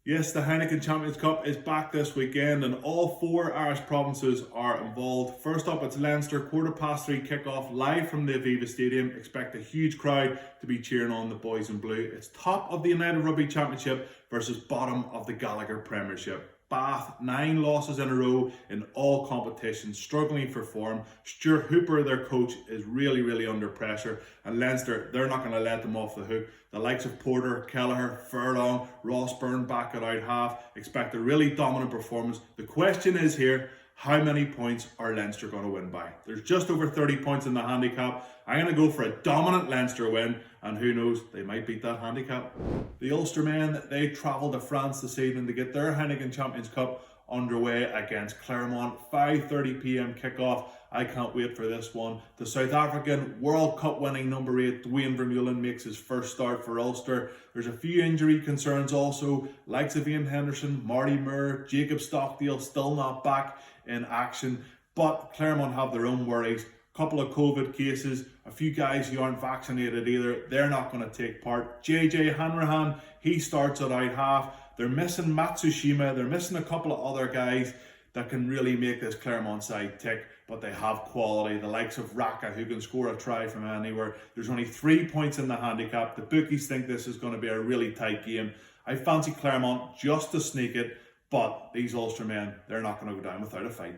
Yes, the Heineken Champions Cup is back this weekend and all four Irish provinces are involved. First up, it's Leinster, 3:15 kick-off live from the Aviva Stadium. Expect a huge crowd to be cheering on the boys in blue. It's top of the United Rugby Championship versus bottom of the Gallagher Premiership. Bath, 9 losses in a row in all competitions, struggling for form. Stuart Hooper, their coach, is really under pressure. And Leinster, they're not going to let them off the hook. The likes of Porter, Kelleher, Furlong, Ross Byrne back at out half. Expect a really dominant performance. The question is here, how many points are Leinster going to win by? There's just over 30 points in the handicap. I'm going to go for a dominant Leinster win, and who knows, they might beat that handicap. The Ulster men, they travel to France this evening to get their Heineken Champions Cup underway against Clermont. 5:30 p.m. kickoff. I can't wait for this one. The South African World Cup winning number 8, Duane Vermeulen, makes his first start for Ulster. There's a few injury concerns also, likes of Ian Henderson, Marty Moore, Jacob Stockdale still not back in action. But Clermont have their own worries. Couple of COVID cases, a few guys who aren't vaccinated either, they're not going to take part. JJ Hanrahan, he starts at out half. They're missing Matsushima, they're missing a couple of other guys that can really make this Clermont side tick, but they have quality. The likes of Raka, who can score a try from anywhere. There's only 3 points in the handicap. The bookies think this is going to be a really tight game. I fancy Clermont just to sneak it, but these Ulster men, they're not going to go down without a fight.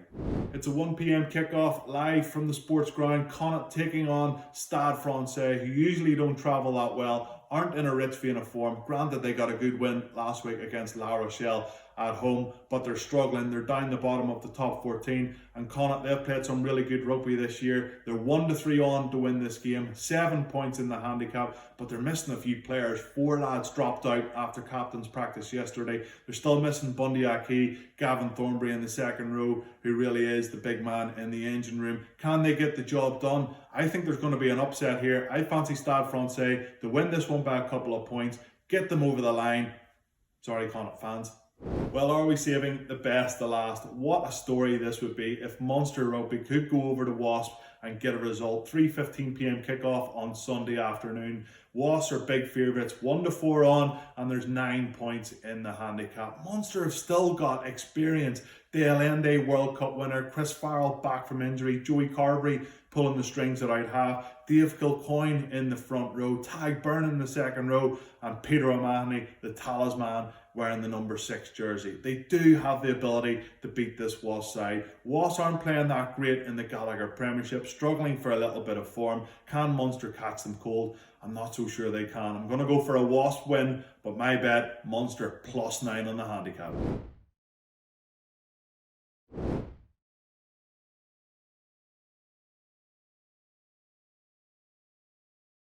It's a 1 p.m. kickoff live from the sports ground. Connacht taking on Stade Francais, who usually don't travel that well, aren't in a rich vein of form. Granted, they got a good win last week against La Rochelle at home, but they're struggling. They're down the bottom of the top 14, and Connacht, they've played some really good rugby this year. They're 1-3 on to win this game, 7 points in the handicap, but they're missing a few players. 4 lads dropped out after captain's practice yesterday. They're still missing Bundy Aki, Gavin Thornbury in the second row, who really is the big man in the engine room. Can they get the job done? I think there's going to be an upset here. I fancy Stade Francais to win this one by a couple of points, get them over the line. Sorry, Connacht fans. Well, are we saving the best to last? What a story this would be if Munster Rugby could go over to Wasps and get a result. 3:15 p.m. kickoff on Sunday afternoon. Wasps are big favourites, 1-4 on, and there's 9 points in the handicap. Munster have still got experience. The Allende World Cup winner, Chris Farrell back from injury, Joey Carberry pulling the strings at out half, Dave Kilcoyne in the front row, Tadhg Byrne in the second row, and Peter O'Mahony, the talisman, wearing the number 6 jersey. They do have the ability to beat this Wasps side. Wasps aren't playing that great in the Gallagher Premiership, struggling for a little bit of form. Can Munster catch them cold? I'm not so sure they can. I'm going to go for a Wasp win, but my bet, Munster +9 on the handicap.